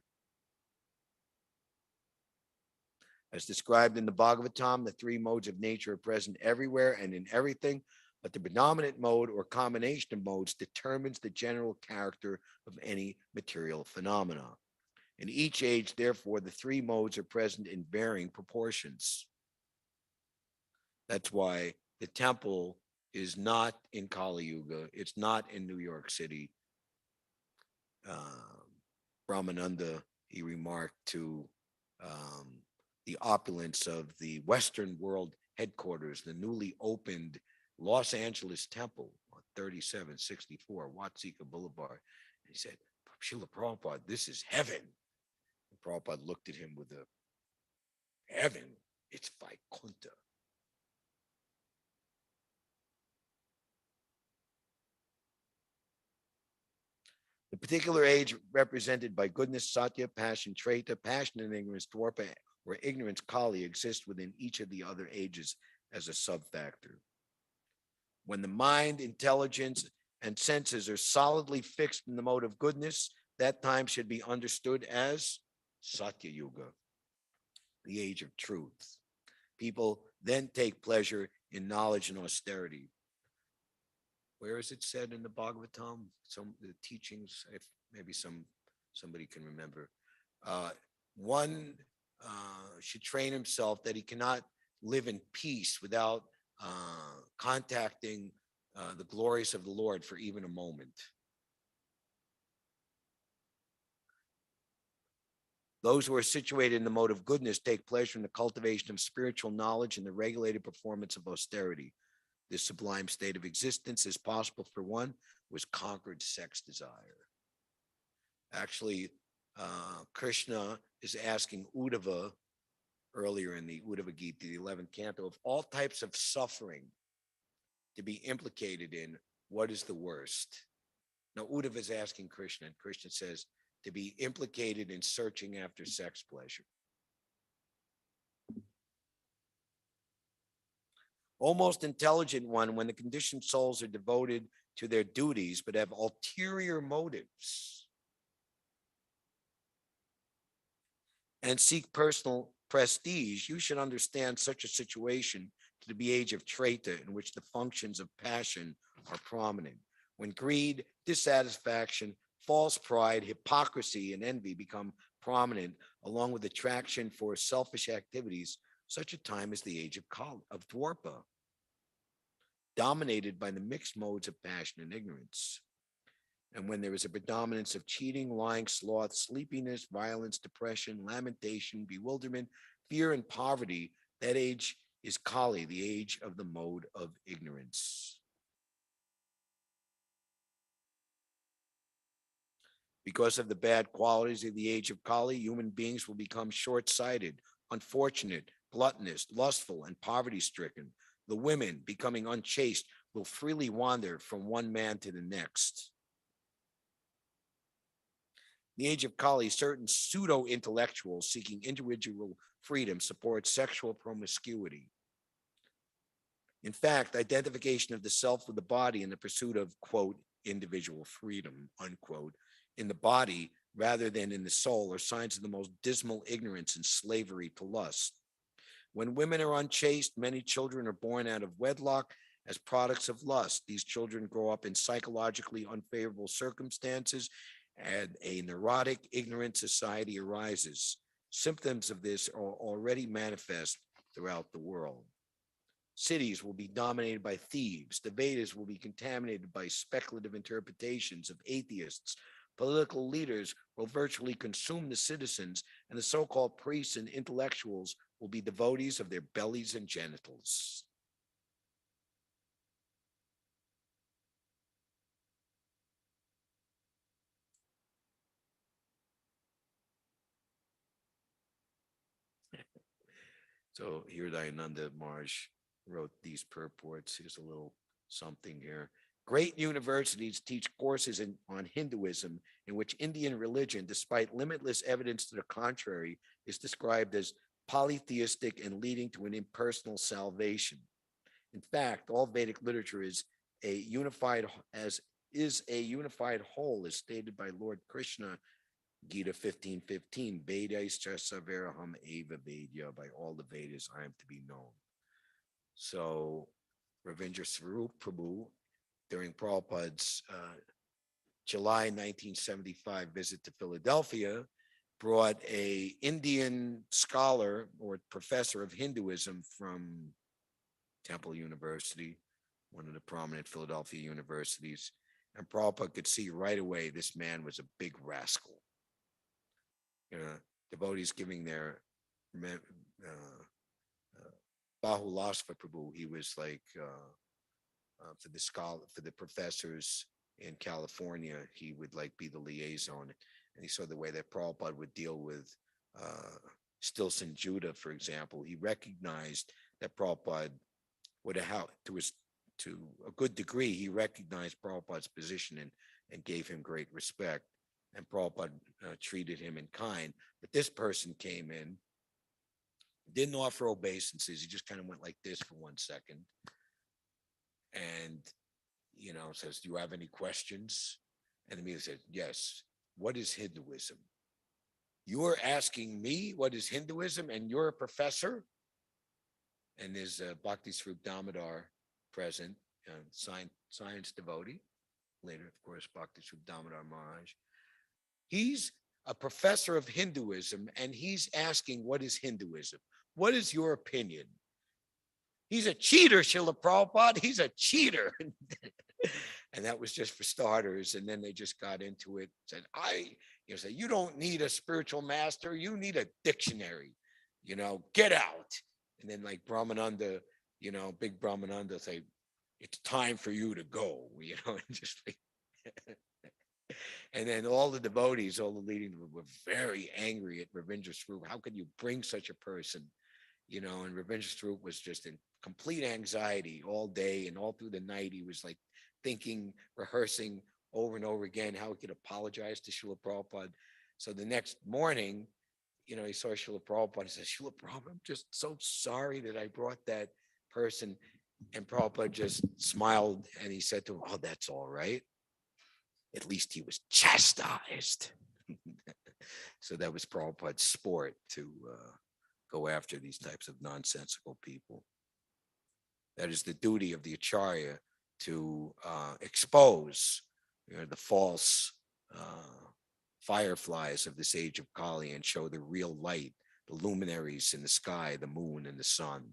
S1: As described in the Bhagavatam, the three modes of nature are present everywhere and in everything. but the predominant mode or combination of modes determines the general character of any material phenomena. In each age, therefore, the three modes are present in varying proportions. That's why the temple is not in Kali Yuga. It's not in New York City. Brahmananda, he remarked to um, the opulence of the Western World headquarters, the newly opened Los Angeles Temple on 3764 Watsika Boulevard. And he said, Srila Prabhupada, this is heaven. And Prabhupada looked at him with a heaven, it's Vaikuntha. The particular age represented by goodness, satya, passion, treta, passion and ignorance, dwarpa, or ignorance, kali, exists within each of the other ages as a subfactor. When the mind, intelligence, and senses are solidly fixed in the mode of goodness, that time should be understood as Satya Yuga, the age of truth. People then take pleasure in knowledge and austerity. Where is it said in the Bhagavatam? Some the teachings, if maybe somebody can remember. One should train himself that he cannot live in peace without contacting the glories of the Lord for even a moment. Those who are situated in the mode of goodness take pleasure in the cultivation of spiritual knowledge and the regulated performance of austerity. This sublime state of existence is possible for one who has conquered sex desire. Actually, Krishna is asking Uddhava earlier in the Uddhava Gita, the 11th canto, of all types of suffering to be implicated in, what is the worst? Now, Uddhava is asking Krishna, and Krishna says, to be implicated in searching after sex pleasure. Almost intelligent one, when the conditioned souls are devoted to their duties but have ulterior motives and seek personal prestige, you should understand such a situation to be the age of Treta, in which the functions of passion are prominent. When greed, dissatisfaction, false pride, hypocrisy, and envy become prominent, along with attraction for selfish activities, such a time is the age of Dwarpa, dominated by the mixed modes of passion and ignorance. And when there is a predominance of cheating, lying, sloth, sleepiness, violence, depression, lamentation, bewilderment, fear, and poverty, that age is Kali, the age of the mode of ignorance. Because of the bad qualities of the age of Kali, human beings will become short-sighted, unfortunate, gluttonous, lustful, and poverty-stricken. The women, becoming unchaste, will freely wander from one man to the next. In the age of Kali, certain pseudo-intellectuals seeking individual freedom support sexual promiscuity. In fact, identification of the self with the body in the pursuit of, quote, individual freedom, unquote, in the body rather than in the soul are signs of the most dismal ignorance and slavery to lust. When women are unchaste, many children are born out of wedlock as products of lust. These children grow up in psychologically unfavorable circumstances, and a neurotic, ignorant society arises. Symptoms of this are already manifest throughout the world. Cities will be dominated by thieves. The Vedas will be contaminated by speculative interpretations of atheists. Political leaders will virtually consume the citizens, and the so-called priests and intellectuals will be devotees of their bellies and genitals. So Hridayananda Maharaj wrote these purports. Here's a little something here. Great universities teach courses on Hinduism in which Indian religion, despite limitless evidence to the contrary, is described as polytheistic and leading to an impersonal salvation. In fact, all Vedic literature is a unified whole, as stated by Lord Krishna, Gita 15:15. Vedas Savaraham Eva Vedya, by all the Vedas I am to be known. So Ravindra Swarup Prabhu, during Prabhupada's July 1975 visit to Philadelphia, brought a Indian scholar or professor of Hinduism from Temple University, one of the prominent Philadelphia universities. And Prabhupada could see right away this man was a big rascal. You know, devotees giving their Bahulasva Prabhu, he was like for the scholar, for the professors in California, he would like be the liaison. And he saw the way that Prabhupada would deal with Stilson Judah, for example. He recognized that Prabhupada would have, to a good degree, he recognized Prabhupada's position and gave him great respect. And Prabhupada treated him in kind. But this person came in, didn't offer obeisances. He just kind of went like this for 1 second. And, says, do you have any questions? And the media said, yes. What is Hinduism? You're asking me what is Hinduism and you're a professor? And there's Bhakti Swarup Damodar present, science devotee. Later, of course, Bhakti Swarup Damodar Maharaj. He's a professor of Hinduism, and he's asking, what is Hinduism? What is your opinion? He's a cheater, Srila Prabhupada. He's a cheater. And that was just for starters. And then they just got into it. Said, you don't need a spiritual master. You need a dictionary. Get out. And then like Brahmananda, big Brahmananda say, it's time for you to go. And just like, and then all the devotees, all the leading were very angry at Ravindra Swarup. How could you bring such a person? And Ravindra Swarup was just in complete anxiety all day and all through the night. He was like thinking, rehearsing over and over again how he could apologize to Srila Prabhupada. So the next morning, he saw Srila Prabhupada and said, Srila Prabhupada, I'm just so sorry that I brought that person. And Prabhupada just smiled and he said to him, oh, that's all right. At least he was chastised. So that was Prabhupada's sport to go after these types of nonsensical people. That is the duty of the Acharya, to expose the false fireflies of this age of Kali and show the real light, the luminaries in the sky, the moon and the sun.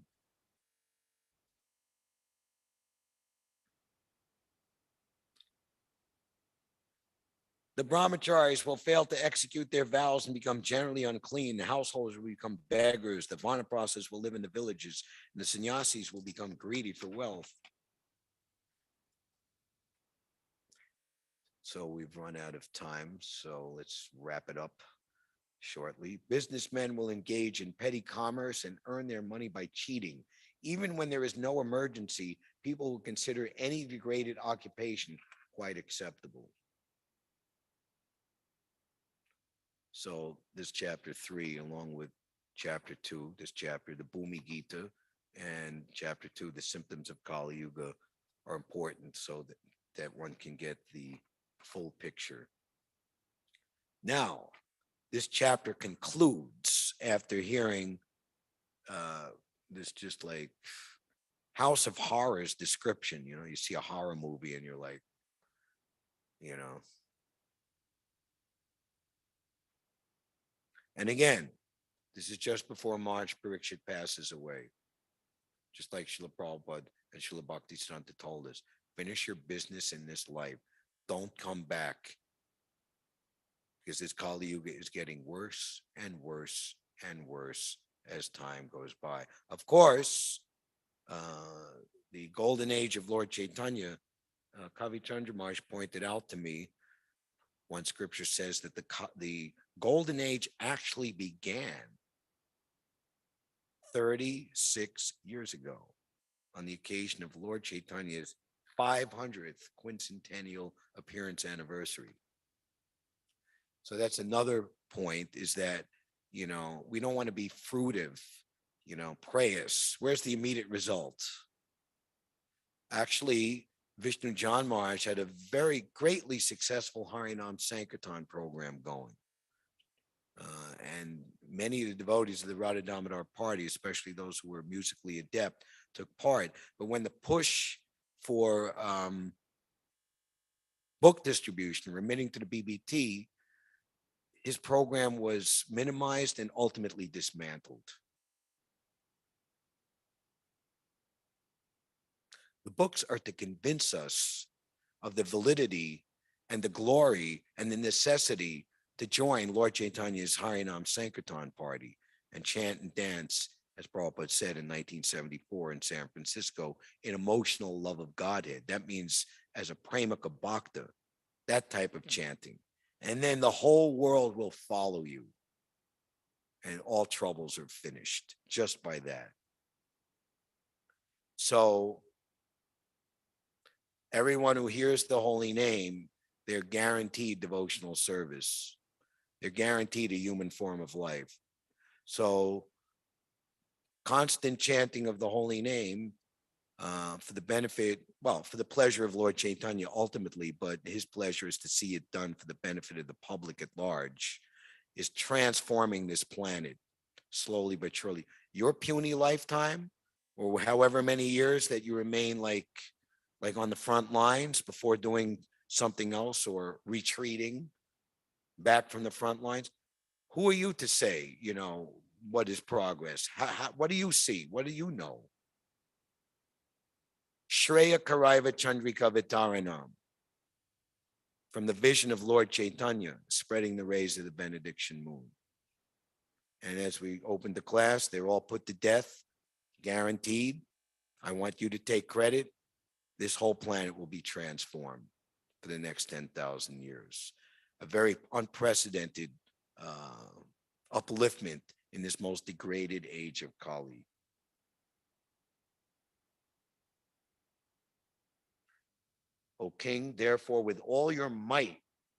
S1: The brahmacharis will fail to execute their vows and become generally unclean. The households will become beggars. The vanaprasthas will live in the villages. And the sannyasis will become greedy for wealth. So we've run out of time. So let's wrap it up shortly. Businessmen will engage in petty commerce and earn their money by cheating. Even when there is no emergency, people will consider any degraded occupation quite acceptable. So this chapter 3, along with chapter 2, this chapter, the Bhumi Gita, and chapter 2, the symptoms of Kali Yuga, are important so that one can get the full picture. Now, this chapter concludes after hearing this just like House of Horrors description. You see a horror movie and you're like, And again, this is just before Maharaj Parikshit passes away. Just like Srila Prabhupada and Srila Bhaktisiddhanta told us, finish your business in this life. Don't come back. Because this Kali Yuga is getting worse and worse and worse as time goes by. Of course, the golden age of Lord Chaitanya, Kavi Chandra Maharaj pointed out to me, one scripture says that the golden age actually began 36 years ago on the occasion of Lord Chaitanya's 500th quincentennial appearance anniversary. So that's another point, is that, we don't want to be fruitive, prayers. Where's the immediate result? Actually, Vishnu Jan Maharaj had a very greatly successful Harinam Sankirtan program going. And many of the devotees of the Radha Damodar party, especially those who were musically adept, took part. But when the push for book distribution, remitting to the BBT, his program was minimized and ultimately dismantled. The books are to convince us of the validity and the glory and the necessity to join Lord Chaitanya's Harinam Sankirtan party and chant and dance, as Prabhupada said in 1974 in San Francisco, in emotional love of Godhead. That means as a Premika Bhakta, that type of chanting. And then the whole world will follow you. And all troubles are finished just by that. So everyone who hears the holy name, they're guaranteed devotional service. They're guaranteed a human form of life. So constant chanting of the holy name for the benefit, well, for the pleasure of Lord Chaitanya ultimately, but his pleasure is to see it done for the benefit of the public at large, is transforming this planet slowly but surely. Your puny lifetime, or however many years that you remain like on the front lines before doing something else or retreating back from the front lines, who are you to say, what is progress? What do you see? What do you know? Shreya Karaiva Chandrika Vitaranam, from the vision of Lord Chaitanya, spreading the rays of the benediction moon. And as we opened the class, they're all put to death, guaranteed. I want you to take credit. This whole planet will be transformed for the next 10,000 years. A very unprecedented upliftment in this most degraded age of Kali. O King, therefore, with all your might,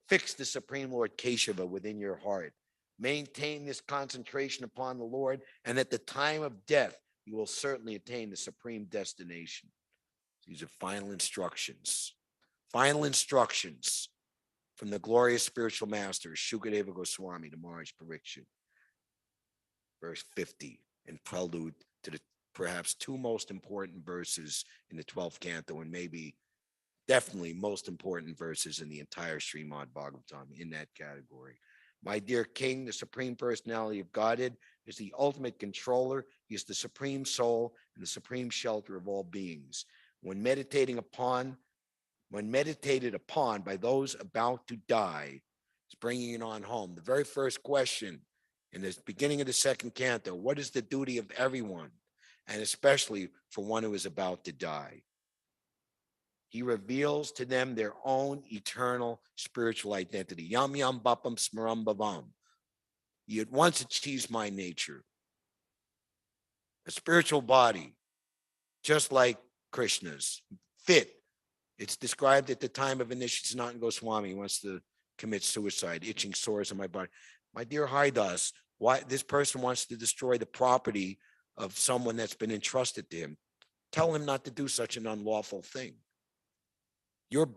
S1: fix the Supreme Lord Keshava within your heart. Maintain this concentration upon the Lord, and at the time of death, you will certainly attain the supreme destination. These are final instructions. Final instructions from the glorious spiritual master, Shukadeva Goswami, the Maharaj Pariksha. Verse 50, in prelude to the perhaps two most important verses in the 12th canto, and maybe definitely most important verses in the entire Srimad Bhagavatam in that category. My dear King, the Supreme Personality of Godhead is the ultimate controller. He is the supreme soul and the supreme shelter of all beings. When meditated upon by those about to die, it's bringing it on home. The very first question in the beginning of the second canto, what is the duty of everyone, and especially for one who is about to die? He reveals to them their own eternal spiritual identity. Yam yam bapam smaram bhavam. He at once achieves my nature. A spiritual body, just like Krishna's, fit. It's described at the time of initiation. Sanatana Goswami wants to commit suicide, itching sores on my body. My dear Haridas, why this person wants to destroy the property of someone that's been entrusted to him? Tell him not to do such an unlawful thing.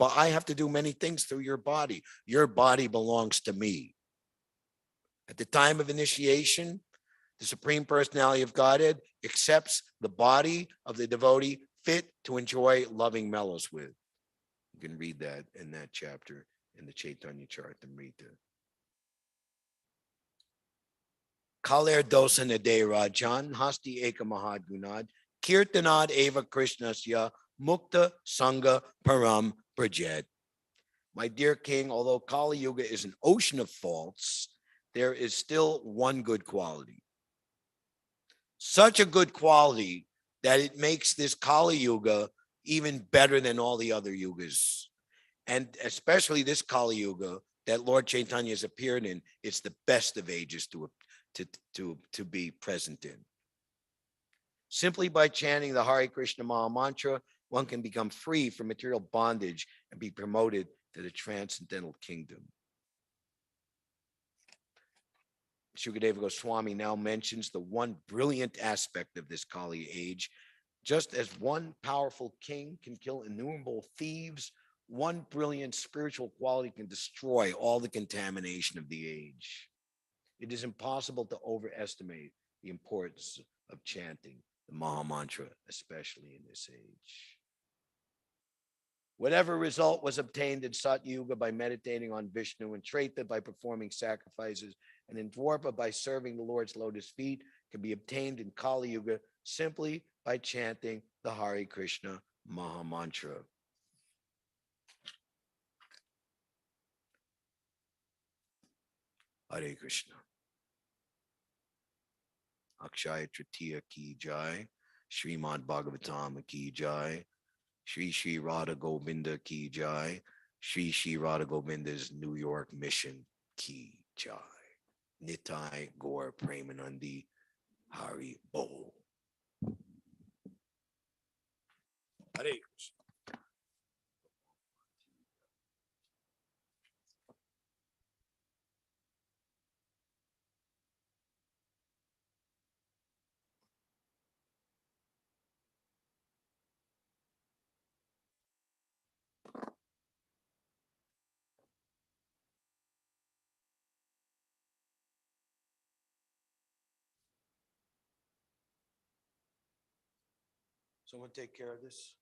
S1: I have to do many things through your body. Your body belongs to me. At the time of initiation, the Supreme Personality of Godhead accepts the body of the devotee fit to enjoy loving mellows with. You can read that in that chapter in the Chaitanya Charitamrita. Kaler dosa nade rajan hasti eka mahadgunad kirtanad eva krishnasya mukta sangha param prajet. My dear King, although Kali Yuga is an ocean of faults, there is still one good quality. Such a good quality that it makes this Kali Yuga even better than all the other yugas. And especially this Kali Yuga that Lord Chaitanya has appeared in, it's the best of ages to be present in. Simply by chanting the Hare Krishna Maha Mantra, one can become free from material bondage and be promoted to the transcendental kingdom. Shukadeva Goswami now mentions the one brilliant aspect of this Kali age. Just as one powerful king can kill innumerable thieves, one brilliant spiritual quality can destroy all the contamination of the age. It is impossible to overestimate the importance of chanting the Maha Mantra, especially in this age. Whatever result was obtained in Sat Yuga by meditating on Vishnu, in Treta by performing sacrifices, and in Dwarpa by serving the Lord's lotus feet, can be obtained in Kali Yuga simply by chanting the Hare Krishna Maha Mantra. Hare Krishna. Akshaya Tritiya ki jai. Srimad Bhagavatam ki jai. Shri Shri Radha Govinda ki jai. Shri Shri Radha Govinda's New York Mission ki jai. Nitai Gaur Premanandi Hari Bol. Hare Krishna. Someone take care of this.